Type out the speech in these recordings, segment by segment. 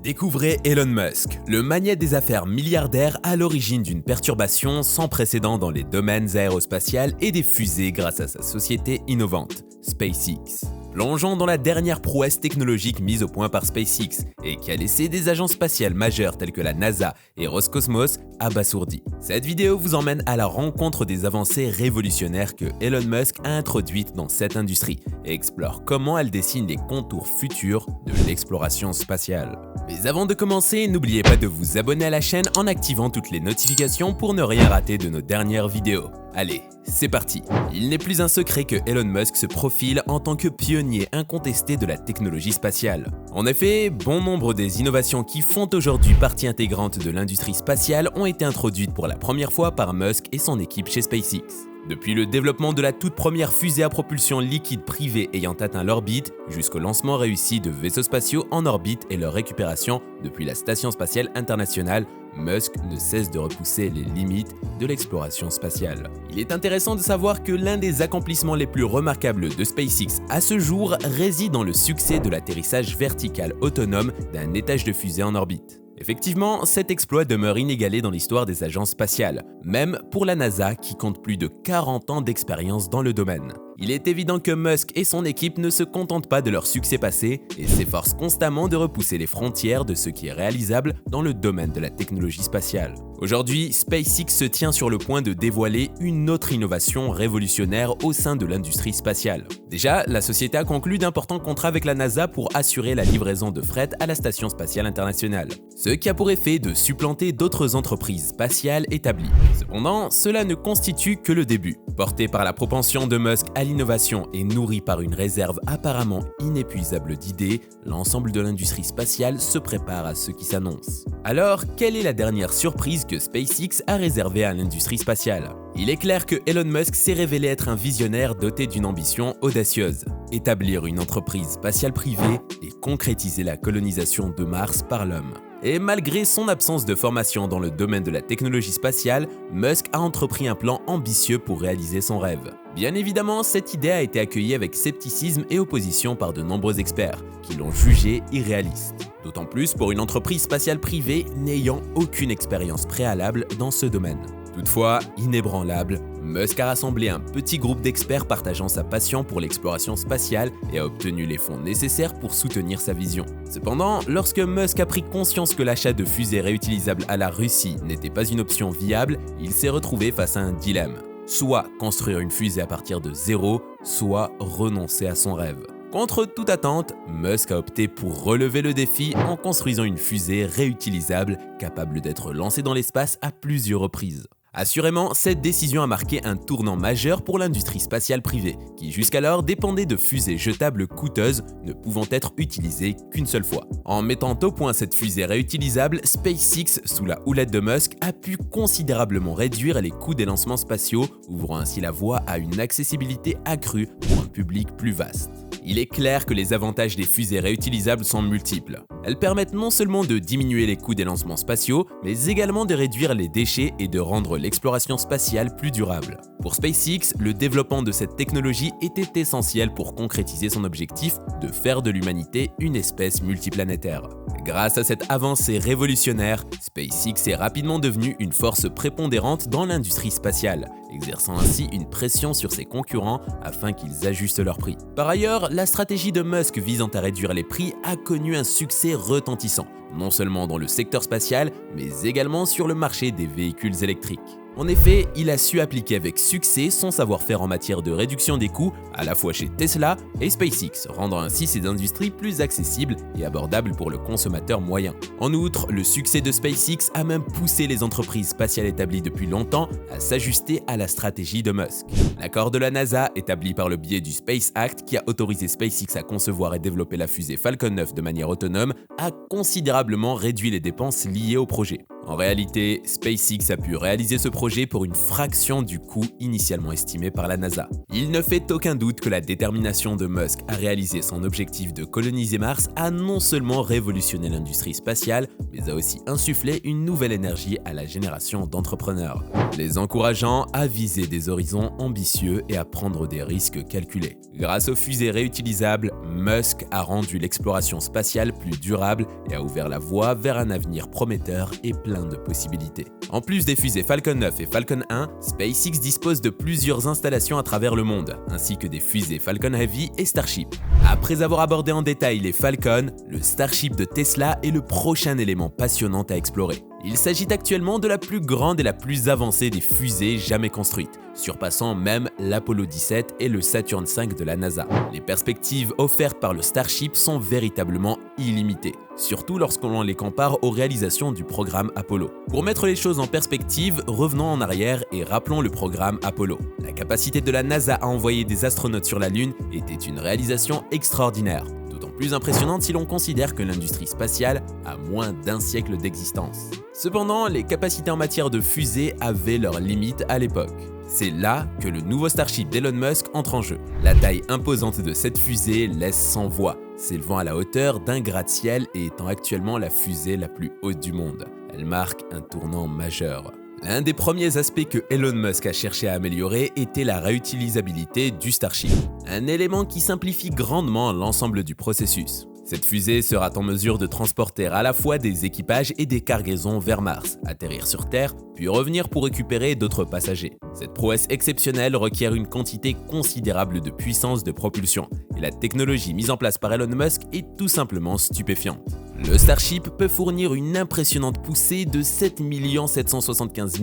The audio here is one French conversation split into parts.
Découvrez Elon Musk, le magnat des affaires milliardaire à l'origine d'une perturbation sans précédent dans les domaines aérospatial et des fusées grâce à sa société innovante, SpaceX. Plongeons dans la dernière prouesse technologique mise au point par SpaceX et qui a laissé des agences spatiales majeures telles que la NASA et Roscosmos abasourdis. Cette vidéo vous emmène à la rencontre des avancées révolutionnaires que Elon Musk a introduites dans cette industrie et explore comment elle dessine les contours futurs de l'exploration spatiale. Mais avant de commencer, n'oubliez pas de vous abonner à la chaîne en activant toutes les notifications pour ne rien rater de nos dernières vidéos. Allez, c'est parti! Il n'est plus un secret que Elon Musk se profile en tant que pionnier incontesté de la technologie spatiale. En effet, bon nombre des innovations qui font aujourd'hui partie intégrante de l'industrie spatiale ont été introduites pour la première fois par Musk et son équipe chez SpaceX. Depuis le développement de la toute première fusée à propulsion liquide privée ayant atteint l'orbite, jusqu'au lancement réussi de vaisseaux spatiaux en orbite et leur récupération depuis la Station spatiale internationale, Musk ne cesse de repousser les limites de l'exploration spatiale. Il est intéressant de savoir que l'un des accomplissements les plus remarquables de SpaceX à ce jour réside dans le succès de l'atterrissage vertical autonome d'un étage de fusée en orbite. Effectivement, cet exploit demeure inégalé dans l'histoire des agences spatiales, même pour la NASA qui compte plus de 40 ans d'expérience dans le domaine. Il est évident que Musk et son équipe ne se contentent pas de leur succès passé et s'efforcent constamment de repousser les frontières de ce qui est réalisable dans le domaine de la technologie spatiale. Aujourd'hui, SpaceX se tient sur le point de dévoiler une autre innovation révolutionnaire au sein de l'industrie spatiale. Déjà, la société a conclu d'importants contrats avec la NASA pour assurer la livraison de fret à la Station spatiale internationale, ce qui a pour effet de supplanter d'autres entreprises spatiales établies. Cependant, cela ne constitue que le début. Porté par la propension de Musk à l'innovation et nourri par une réserve apparemment inépuisable d'idées, l'ensemble de l'industrie spatiale se prépare à ce qui s'annonce. Alors, quelle est la dernière surprise que SpaceX a réservée à l'industrie spatiale? Il est clair que Elon Musk s'est révélé être un visionnaire doté d'une ambition audacieuse: établir une entreprise spatiale privée et concrétiser la colonisation de Mars par l'homme. Et malgré son absence de formation dans le domaine de la technologie spatiale, Musk a entrepris un plan ambitieux pour réaliser son rêve. Bien évidemment, cette idée a été accueillie avec scepticisme et opposition par de nombreux experts, qui l'ont jugée irréaliste. D'autant plus pour une entreprise spatiale privée n'ayant aucune expérience préalable dans ce domaine. Toutefois, inébranlable, Musk a rassemblé un petit groupe d'experts partageant sa passion pour l'exploration spatiale et a obtenu les fonds nécessaires pour soutenir sa vision. Cependant, lorsque Musk a pris conscience que l'achat de fusées réutilisables à la Russie n'était pas une option viable, il s'est retrouvé face à un dilemme: soit construire une fusée à partir de zéro, soit renoncer à son rêve. Contre toute attente, Musk a opté pour relever le défi en construisant une fusée réutilisable capable d'être lancée dans l'espace à plusieurs reprises. Assurément, cette décision a marqué un tournant majeur pour l'industrie spatiale privée, qui jusqu'alors dépendait de fusées jetables coûteuses ne pouvant être utilisées qu'une seule fois. En mettant au point cette fusée réutilisable, SpaceX, sous la houlette de Musk, a pu considérablement réduire les coûts des lancements spatiaux, ouvrant ainsi la voie à une accessibilité accrue pour un public plus vaste. Il est clair que les avantages des fusées réutilisables sont multiples. Elles permettent non seulement de diminuer les coûts des lancements spatiaux, mais également de réduire les déchets et de rendre l'exploration spatiale plus durable. Pour SpaceX, le développement de cette technologie était essentiel pour concrétiser son objectif de faire de l'humanité une espèce multiplanétaire. Grâce à cette avancée révolutionnaire, SpaceX est rapidement devenue une force prépondérante dans l'industrie spatiale, exerçant ainsi une pression sur ses concurrents afin qu'ils ajustent leurs prix. Par ailleurs, la stratégie de Musk visant à réduire les prix a connu un succès retentissant, non seulement dans le secteur spatial, mais également sur le marché des véhicules électriques. En effet, il a su appliquer avec succès son savoir-faire en matière de réduction des coûts, à la fois chez Tesla et SpaceX, rendant ainsi ces industries plus accessibles et abordables pour le consommateur moyen. En outre, le succès de SpaceX a même poussé les entreprises spatiales établies depuis longtemps à s'ajuster à la stratégie de Musk. L'accord de la NASA, établi par le biais du Space Act, qui a autorisé SpaceX à concevoir et développer la fusée Falcon 9 de manière autonome, a considérablement réduit les dépenses liées au projet. En réalité, SpaceX a pu réaliser ce projet pour une fraction du coût initialement estimé par la NASA. Il ne fait aucun doute que la détermination de Musk à réaliser son objectif de coloniser Mars a non seulement révolutionné l'industrie spatiale, mais a aussi insufflé une nouvelle énergie à la génération d'entrepreneurs, les encourageant à viser des horizons ambitieux et à prendre des risques calculés. Grâce aux fusées réutilisables, Musk a rendu l'exploration spatiale plus durable et a ouvert la voie vers un avenir prometteur et plein de possibilités. En plus des fusées Falcon 9 et Falcon 1, SpaceX dispose de plusieurs installations à travers le monde, ainsi que des fusées Falcon Heavy et Starship. Après avoir abordé en détail les Falcon, le Starship de Tesla est le prochain élément passionnant à explorer. Il s'agit actuellement de la plus grande et la plus avancée des fusées jamais construites, surpassant même l'Apollo 17 et le Saturn V de la NASA. Les perspectives offertes par le Starship sont véritablement illimitées, surtout lorsqu'on les compare aux réalisations du programme Apollo. Pour mettre les choses en perspective, revenons en arrière et rappelons le programme Apollo. La capacité de la NASA à envoyer des astronautes sur la Lune était une réalisation extraordinaire. D'autant plus impressionnante si l'on considère que l'industrie spatiale a moins d'un siècle d'existence. Cependant, les capacités en matière de fusées avaient leurs limites à l'époque. C'est là que le nouveau Starship d'Elon Musk entre en jeu. La taille imposante de cette fusée laisse sans voix, s'élevant à la hauteur d'un gratte-ciel et étant actuellement la fusée la plus haute du monde. Elle marque un tournant majeur. L'un des premiers aspects que Elon Musk a cherché à améliorer était la réutilisabilité du Starship, un élément qui simplifie grandement l'ensemble du processus. Cette fusée sera en mesure de transporter à la fois des équipages et des cargaisons vers Mars, atterrir sur Terre, puis revenir pour récupérer d'autres passagers. Cette prouesse exceptionnelle requiert une quantité considérable de puissance de propulsion, et la technologie mise en place par Elon Musk est tout simplement stupéfiante. Le Starship peut fournir une impressionnante poussée de 7 775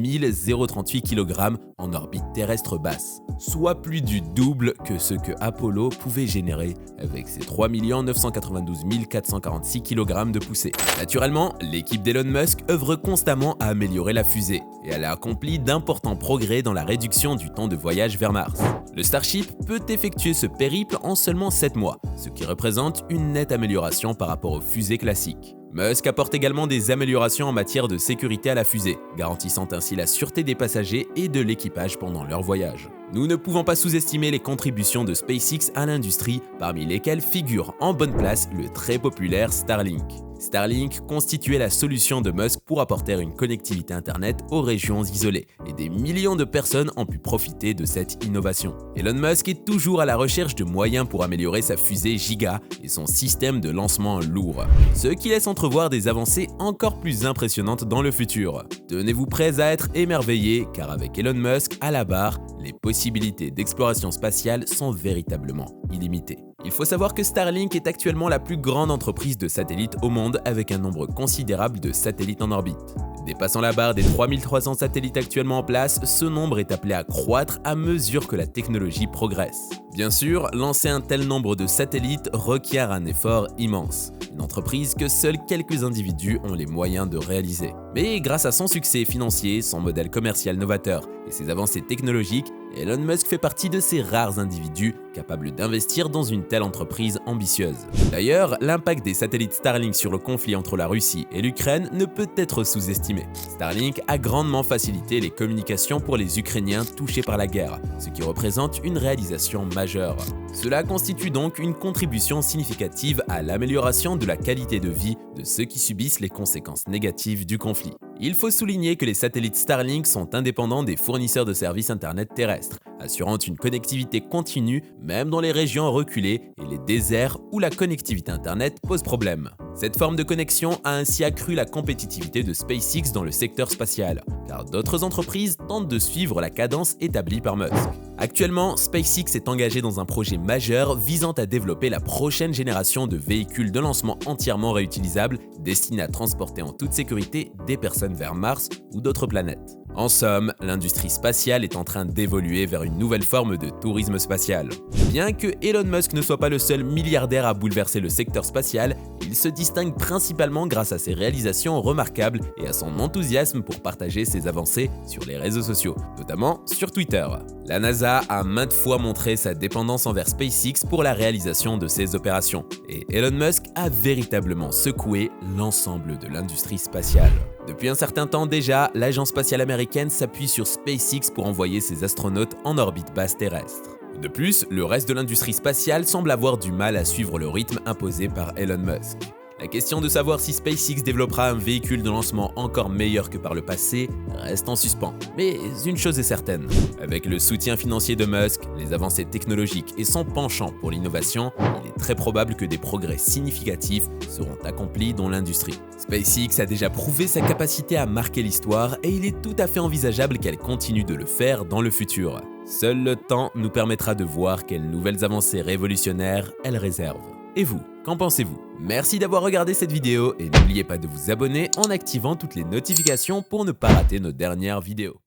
038 kg en orbite terrestre basse, soit plus du double que ce que Apollo pouvait générer avec ses 3 992 446 kg de poussée. Naturellement, l'équipe d'Elon Musk œuvre constamment à améliorer la fusée, et elle a accompli d'importants progrès dans la réduction du temps de voyage vers Mars. Le Starship peut effectuer ce périple en seulement 7 mois, ce qui représente une nette amélioration par rapport aux fusées classiques. Musk apporte également des améliorations en matière de sécurité à la fusée, garantissant ainsi la sûreté des passagers et de l'équipage pendant leur voyage. Nous ne pouvons pas sous-estimer les contributions de SpaceX à l'industrie, parmi lesquelles figure en bonne place le très populaire Starlink. Starlink constituait la solution de Musk pour apporter une connectivité Internet aux régions isolées, et des millions de personnes ont pu profiter de cette innovation. Elon Musk est toujours à la recherche de moyens pour améliorer sa fusée Giga et son système de lancement lourd, ce qui laisse entrevoir des avancées encore plus impressionnantes dans le futur. Tenez-vous prêts à être émerveillés, car avec Elon Musk à la barre, les possibilités d'exploration spatiale sont véritablement illimitées. Il faut savoir que Starlink est actuellement la plus grande entreprise de satellites au monde avec un nombre considérable de satellites en orbite. Dépassant la barre des 3300 satellites actuellement en place, ce nombre est appelé à croître à mesure que la technologie progresse. Bien sûr, lancer un tel nombre de satellites requiert un effort immense, une entreprise que seuls quelques individus ont les moyens de réaliser. Mais grâce à son succès financier, son modèle commercial novateur et ses avancées technologiques, Elon Musk fait partie de ces rares individus capables d'investir dans une telle entreprise ambitieuse. D'ailleurs, l'impact des satellites Starlink sur le conflit entre la Russie et l'Ukraine ne peut être sous-estimé. Starlink a grandement facilité les communications pour les Ukrainiens touchés par la guerre, ce qui représente une réalisation majeure. Cela constitue donc une contribution significative à l'amélioration de la qualité de vie de ceux qui subissent les conséquences négatives du conflit. Il faut souligner que les satellites Starlink sont indépendants des fournisseurs de services Internet terrestres, assurant une connectivité continue même dans les régions reculées et les déserts où la connectivité Internet pose problème. Cette forme de connexion a ainsi accru la compétitivité de SpaceX dans le secteur spatial, car d'autres entreprises tentent de suivre la cadence établie par Musk. Actuellement, SpaceX est engagé dans un projet majeur visant à développer la prochaine génération de véhicules de lancement entièrement réutilisables destinés à transporter en toute sécurité des personnes vers Mars ou d'autres planètes. En somme, l'industrie spatiale est en train d'évoluer vers une nouvelle forme de tourisme spatial. Bien que Elon Musk ne soit pas le seul milliardaire à bouleverser le secteur spatial, il se distingue principalement grâce à ses réalisations remarquables et à son enthousiasme pour partager ses avancées sur les réseaux sociaux, notamment sur Twitter. La NASA a maintes fois montré sa dépendance envers SpaceX pour la réalisation de ses opérations, et Elon Musk a véritablement secoué l'ensemble de l'industrie spatiale. Depuis un certain temps déjà, l'agence spatiale américaine s'appuie sur SpaceX pour envoyer ses astronautes en orbite basse terrestre. De plus, le reste de l'industrie spatiale semble avoir du mal à suivre le rythme imposé par Elon Musk. La question de savoir si SpaceX développera un véhicule de lancement encore meilleur que par le passé reste en suspens. Mais une chose est certaine, avec le soutien financier de Musk, les avancées technologiques et son penchant pour l'innovation, il est très probable que des progrès significatifs seront accomplis dans l'industrie. SpaceX a déjà prouvé sa capacité à marquer l'histoire et il est tout à fait envisageable qu'elle continue de le faire dans le futur. Seul le temps nous permettra de voir quelles nouvelles avancées révolutionnaires elle réserve. Et vous, qu'en pensez-vous? Merci d'avoir regardé cette vidéo et n'oubliez pas de vous abonner en activant toutes les notifications pour ne pas rater nos dernières vidéos.